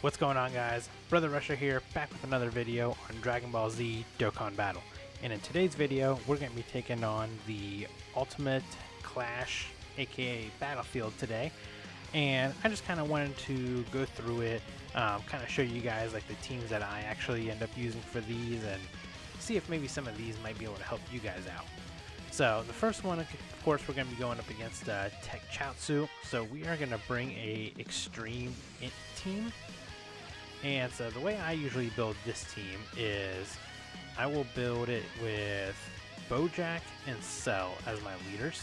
What's going on, guys? Brother Rusher here, back with another video on Dragon Ball Z Dokkan Battle. And in today's video, we're going to be taking on the Ultimate Clash, aka Battlefield today. And I just kind of wanted to go through it, kind of show you guys like the teams that I actually end up using for these, and see if maybe some of these might be able to help you guys out. So the first one, of course, we're going to be going up against Tech Chaozu. So we are going to bring a Extreme Int team. And so the way I usually build this team is I will build it with Bojack and Cell as my leaders,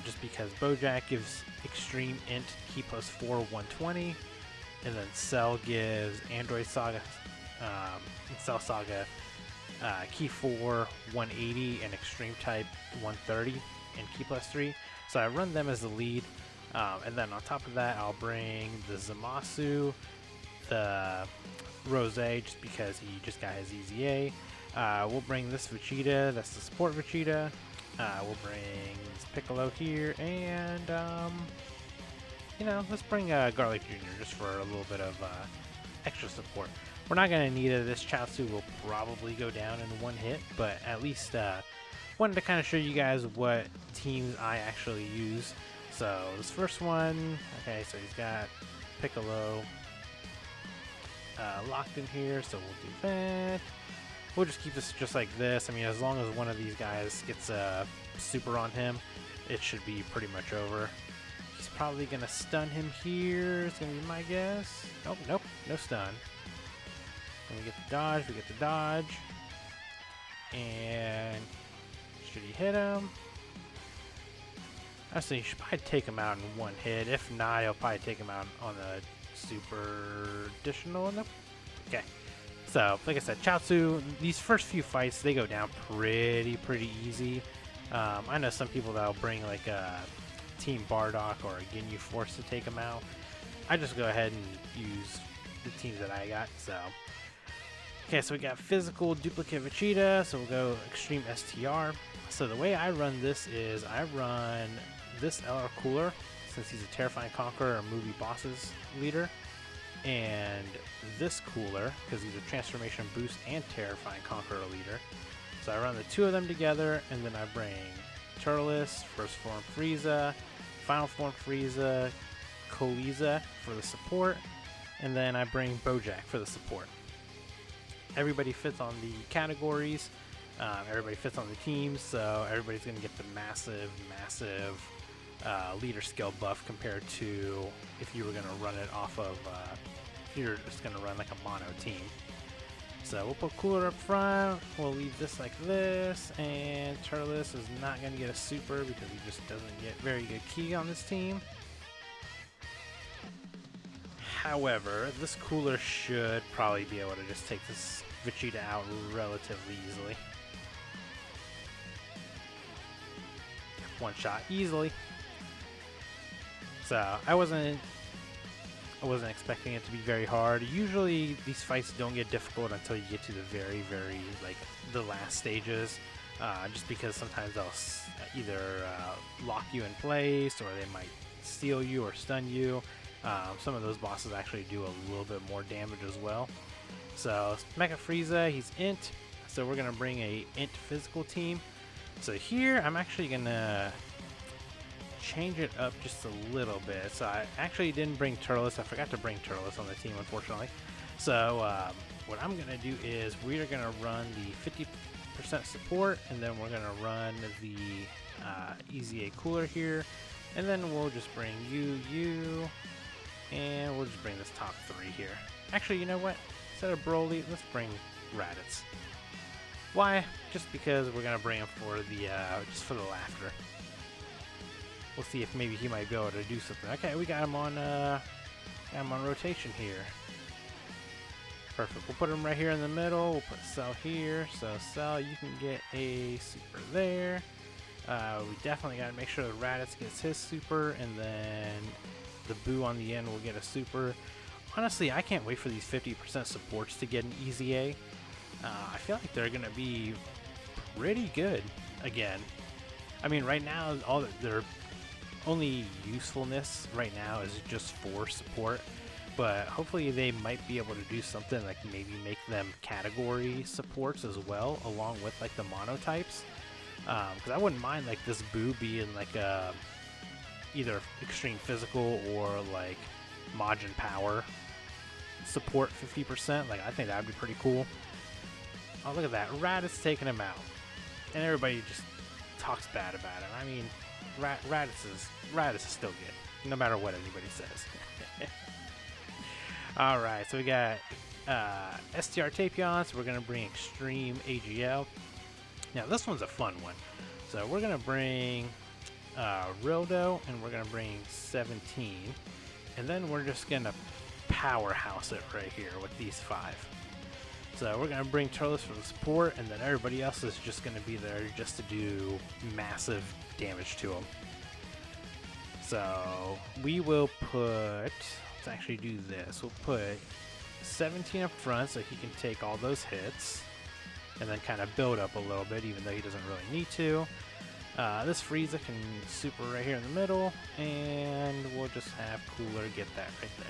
just because Bojack gives Extreme Int Key plus 4 120, and then Cell gives Android Saga and Cell Saga Key 4 180 and Extreme Type 130 and Key plus 3. So I run them as the lead, and then on top of that I'll bring the Zamasu, the Rose, just because he just got his EZA. We'll bring this Vegeta, that's the support Vegeta. We'll bring this Piccolo here, and you know, let's bring Garlic Jr. just for a little bit of extra support. We're not going to need it. This Chaozu will probably go down in one hit, but at least wanted to kind of show you guys what teams I actually use. So this first one, okay, so he's got Piccolo locked in here, so we'll do that. We'll just keep this just like this. I mean, as long as one of these guys gets a super on him, it should be pretty much over. He's probably gonna stun him here. It's gonna be my guess. Oh, nope, no stun. Then we get the dodge. We get the dodge, and should he hit him? Actually, you should probably take him out in one hit. If not, I'll probably take him out on the super additional. Nope. Okay, so like I said, Chaozu, these first few fights, they go down pretty easy. I know some people that'll bring like a Team Bardock or a Ginyu Force to take them out. I just go ahead and use the teams that I got. So okay, so we got physical duplicate Vegeta, so we'll go Extreme STR. So the way I run this is I run this LR Cooler, since he's a Terrifying Conqueror or movie bosses leader, and this Cooler because he's a Transformation Boost and Terrifying Conqueror leader. So I run the two of them together, and then I bring Turles, First Form Frieza, Final Form Frieza, Koliza for the support, and then I bring Bojack for the support. Everybody fits on the categories, everybody fits on the teams, so everybody's going to get the massive leader skill buff compared to if you were going to run it off of, if you're just going to run like a mono team. So we'll put Cooler up front, we'll leave this like this, and Turles is not going to get a super because he just doesn't get very good key on this team. However, this Cooler should probably be able to just take this Vegeta out relatively easily. One shot easily. So I wasn't expecting it to be very hard. Usually these fights don't get difficult until you get to the very like the last stages, just because sometimes they'll either lock you in place, or they might steal you or stun you. Some of those bosses actually do a little bit more damage as well. So Mecha Frieza, he's Int, so we're gonna bring a Int physical team. So here I'm actually gonna change it up just a little bit. So I actually didn't bring Turles. I forgot to bring Turles on the team, unfortunately. So what I'm gonna do is we're gonna run the 50% support, and then we're gonna run the EZA Cooler here, and then we'll just bring you, and we'll just bring this top three here. Actually, you know what? Instead of Broly, let's bring Raditz. Why? Just because we're gonna bring him for the just for the laughter. We'll see if maybe he might be able to do something. Okay, we got him on rotation here. Perfect. We'll put him right here in the middle. We'll put Cell here. So Cell, you can get a super there. We definitely got to make sure the Raditz gets his super, and then the Boo on the end will get a super. Honestly, I can't wait for these 50% supports to get an EZA. I feel like they're gonna be pretty good again. I mean, right now, all their only usefulness right now is just for support. but hopefully they might be able to do something like maybe make them category supports as well, along with like the monotypes. Because I wouldn't mind like this Boo being like either extreme physical or like Majin power support 50%. Like I think that would be pretty cool. Oh, look at that. Raditz taking him out. And everybody just talks bad about him. I mean, Raditz is still good, no matter what anybody says. Alright, so we got STR Tapion, so we're going to bring Extreme AGL. Now, this one's a fun one. So we're going to bring Rildo, and we're going to bring 17. And then we're just going to powerhouse it right here with these 5. So we're going to bring Turles for the support, and then everybody else is just going to be there just to do massive damage to him. So we will put, let's actually do this. We'll put 17 up front so he can take all those hits and then kind of build up a little bit, even though he doesn't really need to. This Frieza can super right here in the middle, and we'll just have Cooler get that right there.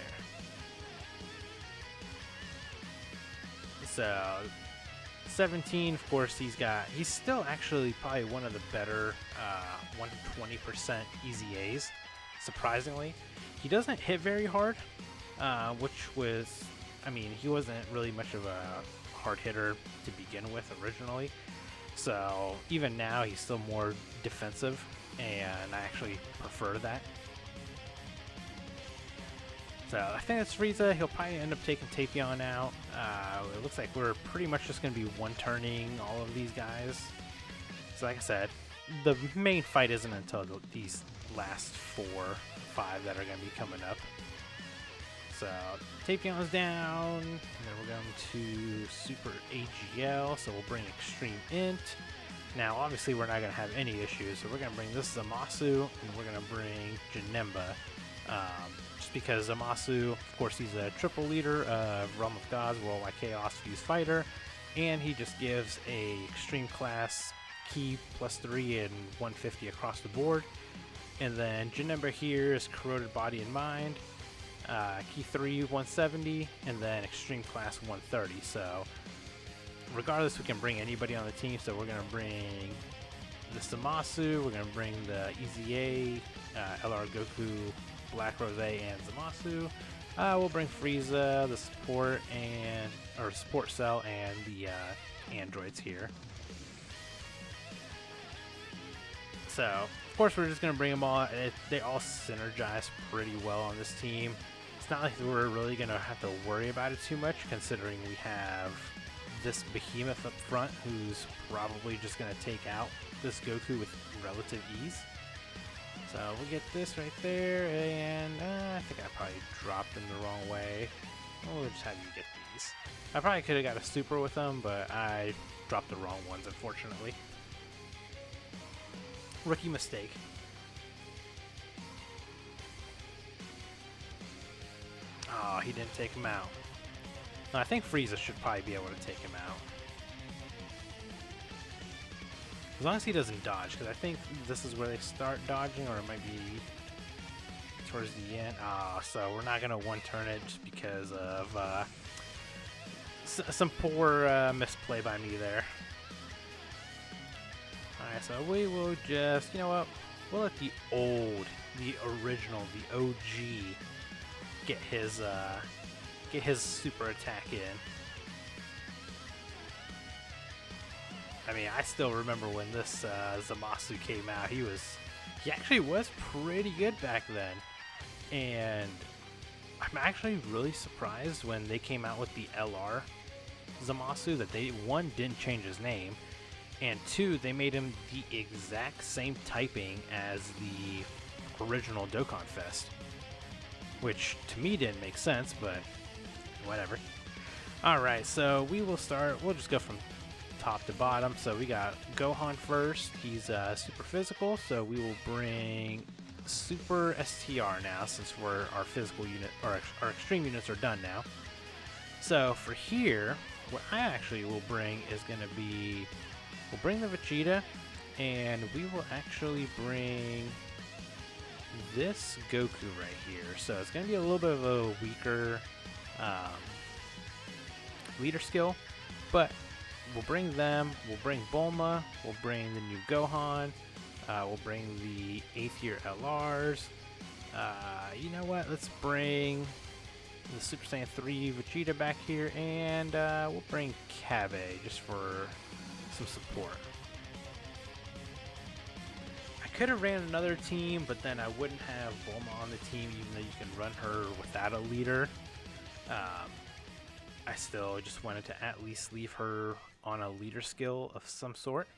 So 17, of course, he's still actually probably one of the better 120% easy A's, surprisingly. He doesn't hit very hard, which was, I mean, he wasn't really much of a hard hitter to begin with originally. So even now he's still more defensive, and I actually prefer that. So I think that's Frieza. He'll probably end up taking Tapion out. It looks like we're pretty much just going to be one-turning all of these guys. So like I said, the main fight isn't until these last 4 or 5 that are going to be coming up. So Tapion's down, and then we're going to Super AGL, so we'll bring Extreme Int. Now obviously we're not going to have any issues, so we're going to bring this Zamasu, and we're going to bring Janemba. Just because Zamasu, of course, he's a triple leader of Realm of Gods, Worldwide Chaos, Fused Fighter, and he just gives a extreme class key +3 and 150 across the board. And then Janemba here is Corroded Body and Mind, key 3 170, and then extreme class 130. So regardless, we can bring anybody on the team. So we're going to bring the Zamasu, we're going to bring the EZA, LR Goku, Black Rose, and Zamasu. We'll bring Frieza, the support support cell, and the androids here. So of course we're just gonna bring them all. They all synergize pretty well on this team. It's not like we're really gonna have to worry about it too much, considering we have this behemoth up front who's probably just gonna take out this Goku with relative ease. So we'll get this right there, and I think I probably dropped them the wrong way. We'll just have you get these. I probably could have got a super with them, but I dropped the wrong ones, unfortunately. Rookie mistake. Oh, he didn't take him out. No, I think Frieza should probably be able to take him out. As long as he doesn't dodge, because I think this is where they start dodging, or it might be towards the end. So we're not going to one-turn it just because of some poor misplay by me there. Alright, so we will just, you know what, we'll let the original, the OG get his super attack in. I mean, I still remember when this Zamasu came out. He actually was pretty good back then, and I'm actually really surprised when they came out with the LR Zamasu that they, 1, didn't change his name, and 2, they made him the exact same typing as the original Dokkan Fest, which to me didn't make sense, but whatever. Alright, so we'll just go from top to bottom. So we got Gohan first. He's super physical, so we will bring Super STR now, since our physical unit, or our extreme units are done now. So for here, what I actually will bring is going to be, we'll bring the Vegeta, and we will actually bring this Goku right here. So it's going to be a little bit of a weaker leader skill, but we'll bring them. We'll bring Bulma. We'll bring the new Gohan. We'll bring the 8th year LRs. You know what? Let's bring the Super Saiyan 3 Vegeta back here, and we'll bring Cabe just for some support. I could have ran another team, but then I wouldn't have Bulma on the team, even though you can run her without a leader. I still just wanted to at least leave her on a leader skill of some sort.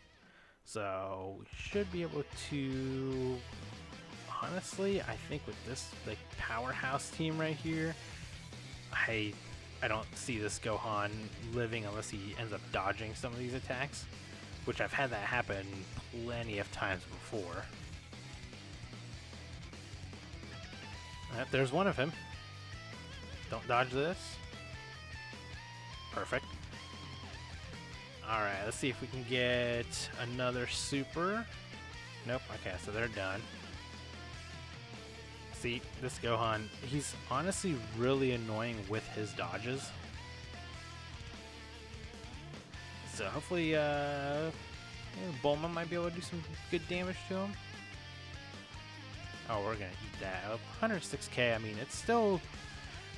So we should be able to, honestly, I think with this like powerhouse team right here, I don't see this Gohan living unless he ends up dodging some of these attacks, which I've had that happen plenty of times before. There's one of him. Don't dodge this. Perfect. Alright, let's see if we can get another super. Nope, okay, so they're done. See, this Gohan, he's honestly really annoying with his dodges. So hopefully, Bulma might be able to do some good damage to him. Oh, we're gonna eat that up. 106k, I mean, it's still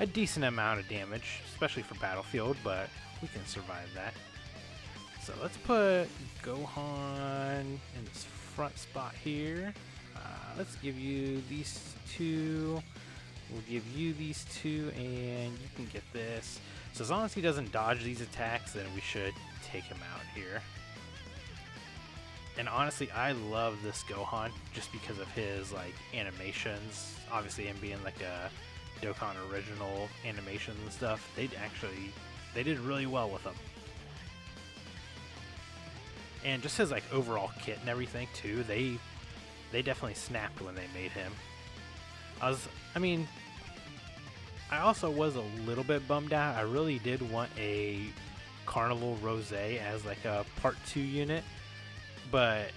a decent amount of damage, especially for Battlefield, but we can survive that. So let's put Gohan in this front spot here. Let's give you these two. We'll give you these two, and you can get this. So as long as he doesn't dodge these attacks, then we should take him out here. And honestly, I love this Gohan just because of his like animations. Obviously, him being like a Dokkan original animations and stuff, they did really well with them. And just his like overall kit and everything too, they definitely snapped when they made him. I also was a little bit bummed out. I really did want a Carnival Rose as like a part 2 unit, but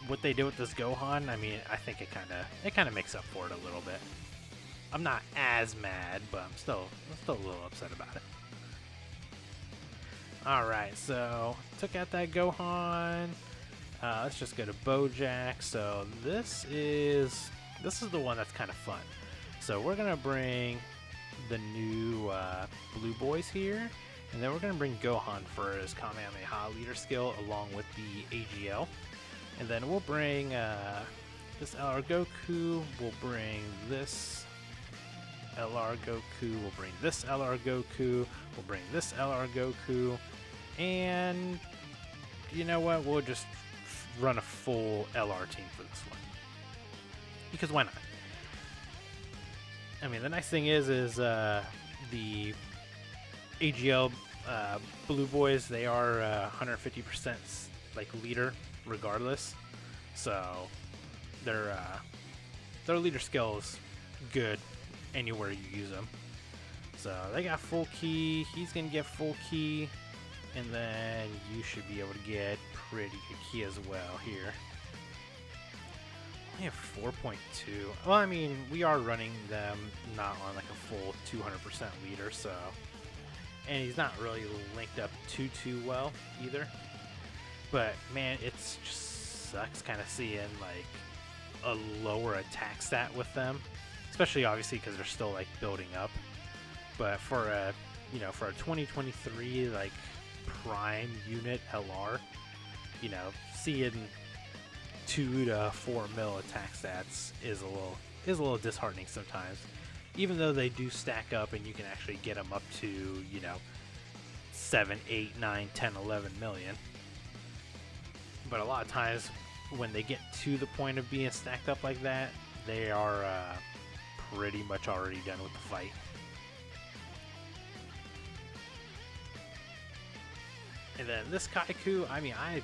what they did with this Gohan, I mean, I think it kind of makes up for it a little bit. I'm not as mad, but I'm still a little upset about it. Alright, so took out that Gohan. Let's just go to Bojack. So this is the one that's kind of fun. So we're gonna bring the new blue boys here, and then we're gonna bring Gohan for his Kamehameha leader skill along with the AGL, and then we'll bring this LR Goku. We'll bring this LR Goku. We'll bring this LR Goku. We'll bring this LR Goku, and you know what? We'll just run a full LR team for this one, because why not? I mean, the nice thing is the AGL blue boys, they are 150% like leader regardless, so their leader skill is good anywhere you use them. So they got full key. He's gonna get full key. And then you should be able to get pretty good key as well here. Only have 4.2. Well, I mean, we are running them not on like a full 200% leader, so. And he's not really linked up too well either. But man, it's just sucks kind of seeing like a lower attack stat with them, especially obviously because they're still like building up. But for a for a 2023 like prime unit LR, seeing 2 to 4 mil attack stats is a little disheartening sometimes, even though they do stack up and you can actually get them up to 7, 8, 9, 10, 11 million. But a lot of times when they get to the point of being stacked up like that, they are pretty much already done with the fight. And then this Kaiku, I mean, I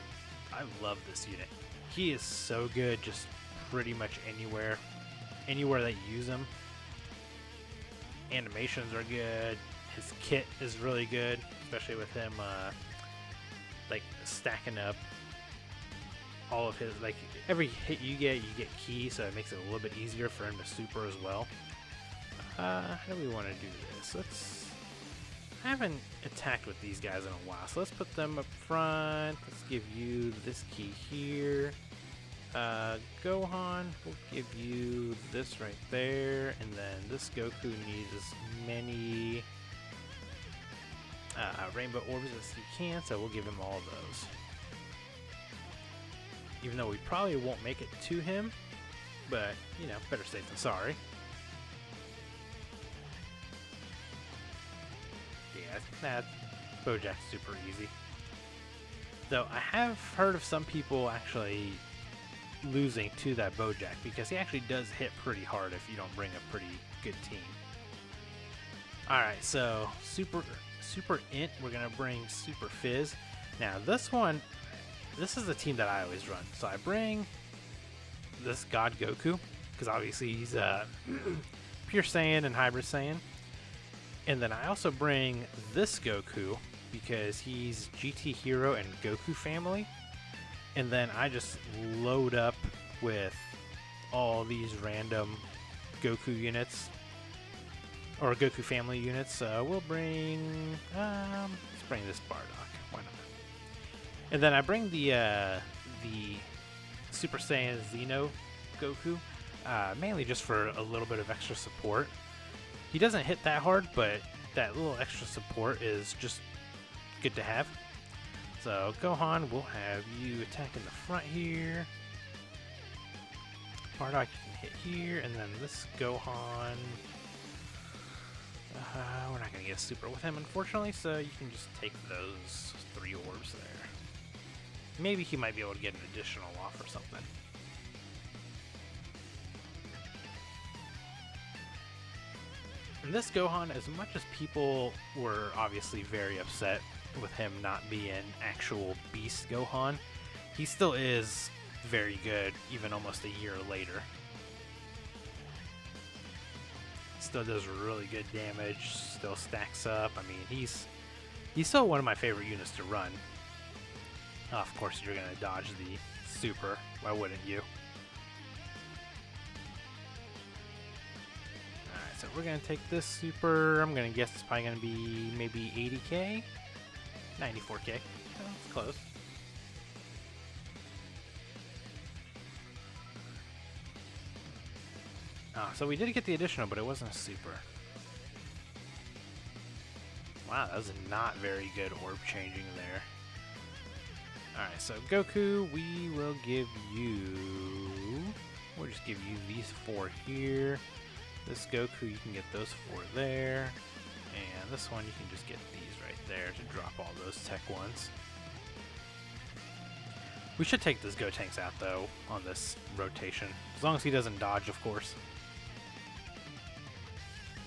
love this unit. He is so good just pretty much anywhere that you use him. Animations are good. His kit is really good, especially with him like stacking up all of his, like, every hit you get ki, so it makes it a little bit easier for him to super as well. How do we want to do this? I haven't attacked with these guys in a while, so let's put them up front. Let's give you this ki here. Gohan, we'll give you this right there, and then this Goku needs as many rainbow orbs as he can, so we'll give him all those. Even though we probably won't make it to him, but, you know, better safe than sorry. Yeah, that Bojack's super easy. Though I have heard of some people actually losing to that Bojack, because he actually does hit pretty hard if you don't bring a pretty good team. Alright, so Super Int, we're going to bring Super Fizz. Now this one, this is the team that I always run. So I bring this God Goku, because obviously he's Pure Saiyan and Hybrid Saiyan. And then I also bring this Goku, because he's GT Hero and Goku family. And then I just load up with all these random Goku units, or Goku family units. We'll bring, let's bring this Bardock. Why not? And then I bring the Super Saiyan Xeno Goku, mainly just for a little bit of extra support. He doesn't hit that hard, but that little extra support is just good to have. So Gohan, we'll have you attack in the front here. Bardock, you can hit here, and then this Gohan, we're not going to get a super with him, unfortunately, so you can just take those 3 orbs there. Maybe he might be able to get an additional off or something. And this Gohan, as much as people were obviously very upset with him not being actual Beast Gohan, he still is very good, even almost a year later. Still does really good damage, still stacks up. I mean, he's still one of my favorite units to run. Of course, you're going to dodge the super. Why wouldn't you? Alright, so we're going to take this super. I'm going to guess it's probably going to be maybe 80k? 94k. Oh, it's close. So we did get the additional, but it wasn't a super. Wow, that was not very good orb changing there. Alright, so Goku, we will give you... We'll just give you these 4 here. This Goku, you can get those 4 there. And this one, you can just get these right there to drop all those tech ones. We should take this Gotenks out, though, on this rotation. As long as he doesn't dodge, of course.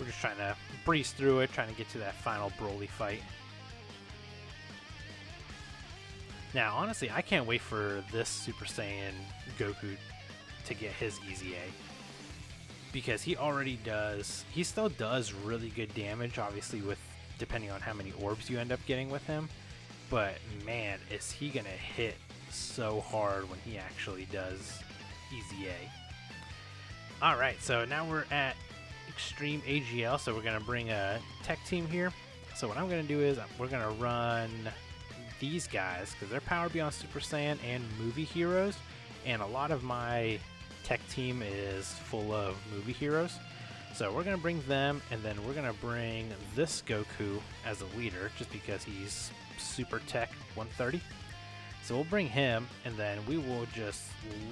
We're just trying to breeze through it, trying to get to that final Broly fight. Now, honestly, I can't wait for this Super Saiyan Goku to get his Easy A. Because he already does, he still does really good damage, obviously, with depending on how many orbs you end up getting with him. But, man, is he going to hit so hard when he actually does Easy A. Alright, so now we're at Extreme AGL, so we're going to bring a tech team here. So what I'm going to do is we're going to run these guys, because they're Power Beyond Super Saiyan and movie heroes, and a lot of my tech team is full of movie heroes. So we're going to bring them, and then we're going to bring this Goku as a leader, just because he's Super Tech 130. So we'll bring him, and then we will just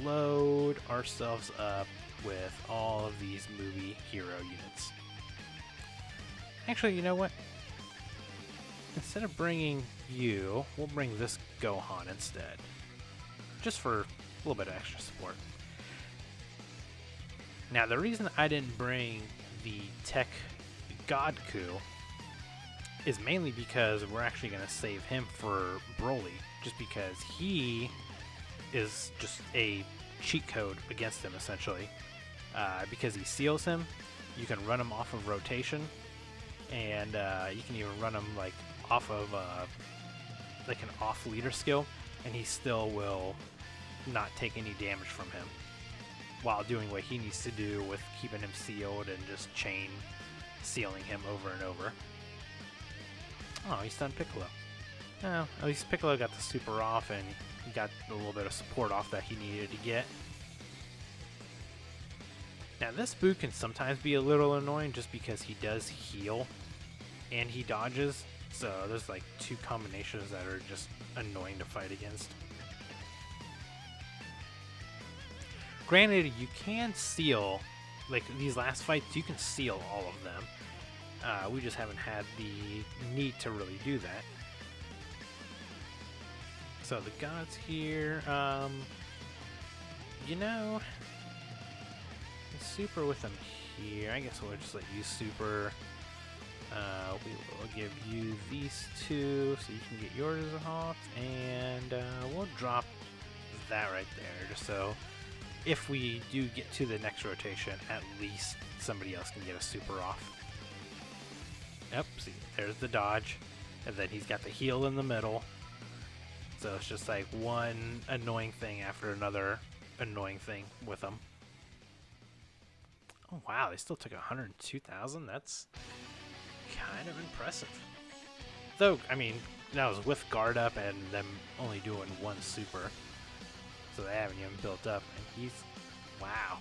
load ourselves up with all of these movie hero units. Actually, you know what? Instead of bringing you, we'll bring this Gohan instead. Just for a little bit of extra support. Now, the reason I didn't bring the Tech Godku is mainly because we're actually going to save him for Broly, just because he is just a cheat code against him, essentially. Because he seals him, you can run him off of rotation, and you can even run him like off of like an off leader skill, and he still will not take any damage from him while doing what he needs to do with keeping him sealed and just chain sealing him over and over. Oh, he stunned Piccolo. Oh, at least Piccolo got the super off and he got a little bit of support off that he needed to get. Now this Boo can sometimes be a little annoying just because he does heal and he dodges. So there's like two combinations that are just annoying to fight against. Granted, you can seal, like these last fights, you can seal all of them. We just haven't had the need to really do that. So the gods here, you know, super with them here. I guess we'll just let you super. We will give you these two so you can get yours off, and we'll drop that right there just so if we do get to the next rotation, at least somebody else can get a super off. Yep, see, there's the dodge, and then he's got the heal in the middle. So it's just like one annoying thing after another annoying thing with them. Oh wow, they still took 102,000? That's kind of impressive. Though, I mean, that was with guard up and them only doing one super. So they haven't even built up, and he's... wow.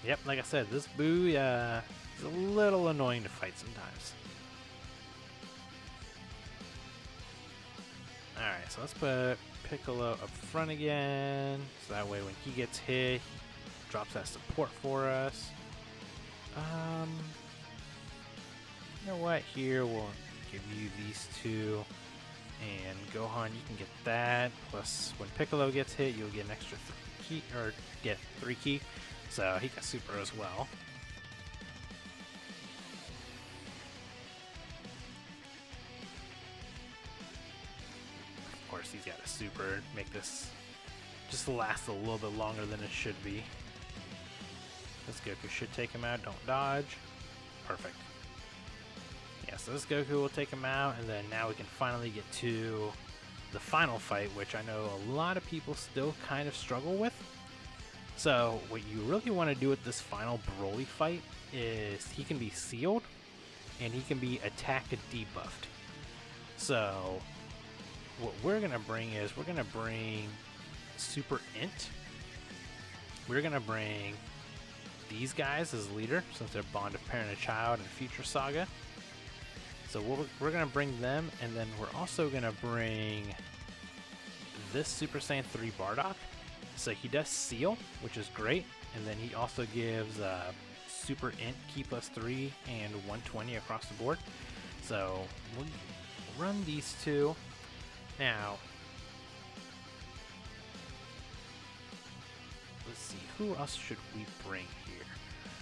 Yep, like I said, this Boo is a little annoying to fight sometimes. Alright, so let's put Piccolo up front again, so that way when he gets hit, he drops that support for us. You know what, here we'll give you these two, and Gohan, you can get that, plus when Piccolo gets hit, you'll get an extra 3 key, or get 3 key, so he got super as well. Of course, he's got a super, make this just last a little bit longer than it should be. This Goku should take him out, don't dodge. Perfect. Yeah, so this Goku will take him out, and then now we can finally get to the final fight, which I know a lot of people still kind of struggle with. So what you really want to do with this final Broly fight is he can be sealed, and he can be attack and debuffed. So what we're going to bring is, we're going to bring Super Int. We're going to bring these guys as leader, since they're Bond of Parent and Child and Future Saga. So we're going to bring them, and then we're also going to bring this Super Saiyan 3 Bardock. So he does seal, which is great, and then he also gives Super Int, Key plus 3, and 120 across the board. So we'll run these two. Now, let's see, who else should we bring here?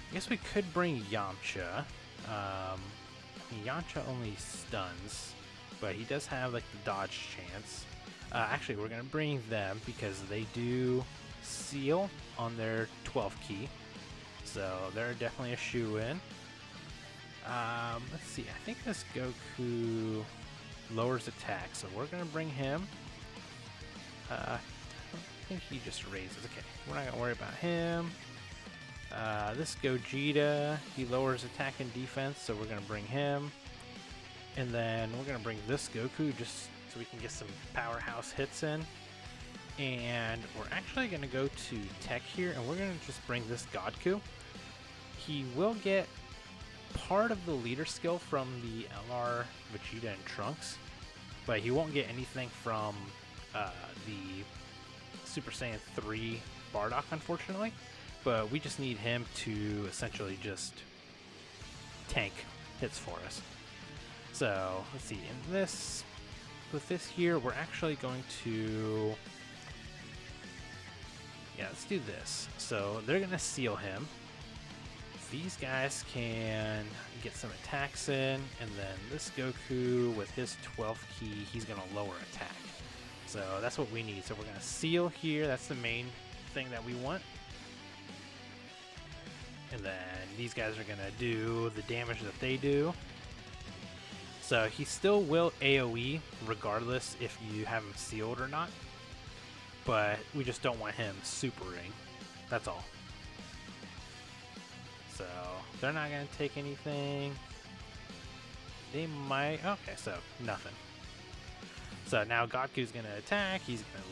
I guess we could bring Yamcha. Yamcha only stuns, but he does have like the dodge chance. Actually, we're gonna bring them because they do seal on their 12 key, so they're definitely a shoe-in. Let's see, I think this Goku lowers attack, so we're gonna bring him. I think he just raises. Okay, we're not gonna worry about him. This Gogeta, he lowers attack and defense, so we're gonna bring him. And then we're gonna bring this Goku just so we can get some powerhouse hits in. And we're actually gonna go to Tech here, and we're gonna just bring this Godku. He will get part of the leader skill from the LR Vegeta and Trunks, but he won't get anything from the Super Saiyan 3 Bardock, unfortunately. But we just need him to essentially just tank hits for us. So let's see, in this, with this here, we're actually going to, yeah, let's do this. So they're gonna seal him. These guys can get some attacks in, and then this Goku with his 12th key, he's gonna lower attack. So that's what we need. So we're gonna seal here. That's the main thing that we want. And then these guys are gonna do the damage that they do. So he still will AoE regardless if you have him sealed or not. But we just don't want him supering. That's all. So they're not going to take anything. They might. Okay, so nothing. So now Gaku's going to attack. He's going to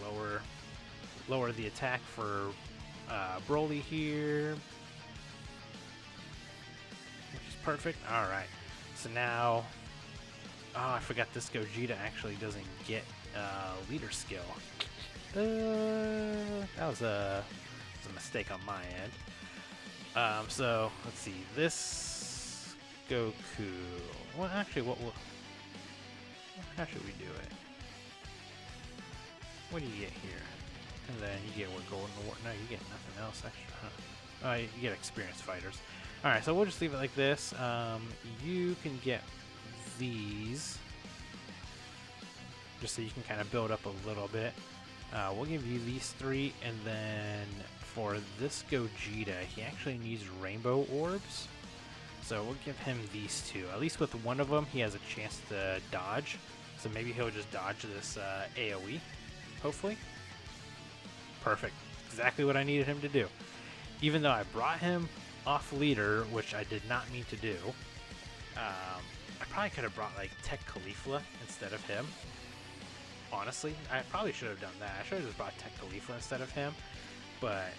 lower the attack for Broly here. Which is perfect. Alright. So now... Oh, I forgot this Gogeta actually doesn't get leader skill. That was a mistake on my end. So let's see. This Goku. Well, actually, how should we do it? What do you get here? And then you get what Golden Award? No, you get nothing else extra. Huh? Oh, you get experienced fighters. All right, so we'll just leave it like this. You can get these just so you can kind of build up a little bit. We'll give you these 3, and then for this Gogeta, he actually needs rainbow orbs, so we'll give him these 2. At least with one of them he has a chance to dodge, so maybe he'll just dodge this AoE, hopefully. Perfect, exactly what I needed him to do. Even though I brought him off leader, which I did not mean to do, I probably could have brought like Tech Caulifla instead of him. Honestly, I probably should have done that. I should have just brought Tech Caulifla instead of him. But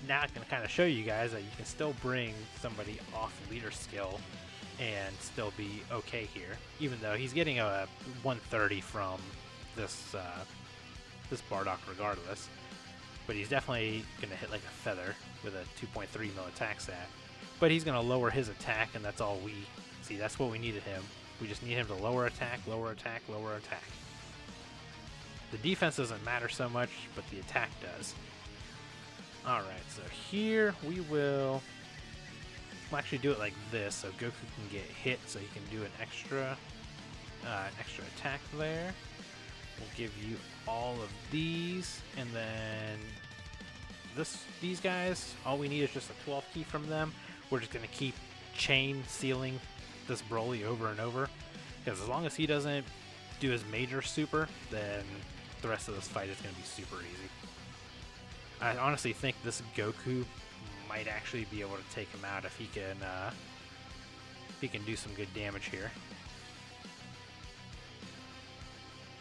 now I can kind of show you guys that you can still bring somebody off leader skill and still be okay here. Even though he's getting a 130 from this this Bardock regardless. But he's definitely going to hit like a feather with a 2.3 mil attack stat. But he's going to lower his attack, and that's all we... See, that's what we needed him. We just need him to lower attack, lower attack, lower attack. The defense doesn't matter so much, but the attack does. Alright, so here we will... We'll actually do it like this, so Goku can get hit, so he can do an extra attack there. We'll give you all of these, and then these guys, all we need is just a 12 key from them. We're just going to keep chain sealing this Broly over and over, because as long as he doesn't do his major super, then the rest of this fight is going to be super easy. I honestly think this Goku might actually be able to take him out if he can do some good damage here.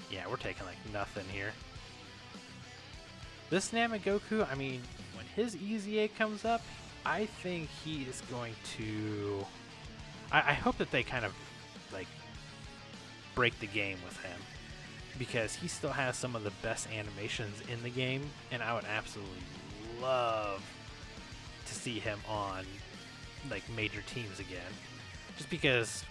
Yeah, we're taking like nothing here. This Namek Goku, I mean, when his EZA comes up, I think he is going to... I hope that they kind of, like, break the game with him, because he still has some of the best animations in the game, and I would absolutely love to see him on, like, major teams again. Just because...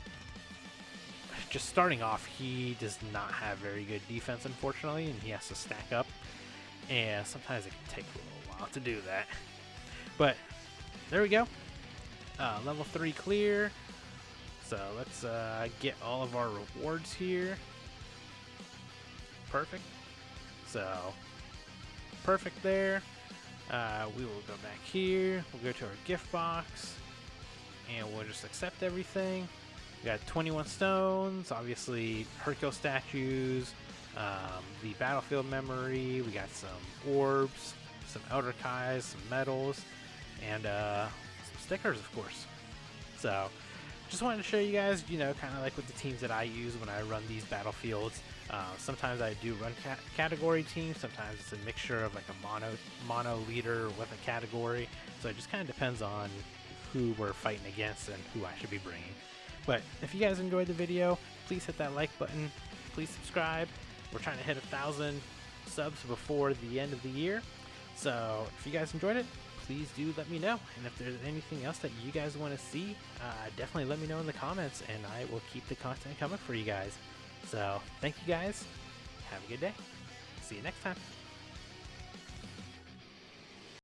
Just starting off, he does not have very good defense, unfortunately, and he has to stack up. And sometimes it can take a little while to do that. But there we go. Level 3 clear. So let's get all of our rewards here. Perfect. So perfect there. We will go back here. We'll go to our gift box. And we'll just accept everything. We got 21 stones, obviously Hercule statues, the battlefield memory, we got some orbs, some Elder Kais, some medals, and some stickers, of course. So, just wanted to show you guys, you know, kind of like with the teams that I use when I run these battlefields. Sometimes I do run category teams, sometimes it's a mixture of like a mono leader with a category. So it just kind of depends on who we're fighting against and who I should be bringing. But if you guys enjoyed the video, please hit that like button, please subscribe. We're trying to hit 1,000 subs before the end of the year. So if you guys enjoyed it, please do let me know. And if there's anything else that you guys want to see, definitely let me know in the comments, and I will keep the content coming for you guys. So thank you guys. Have a good day. See you next time.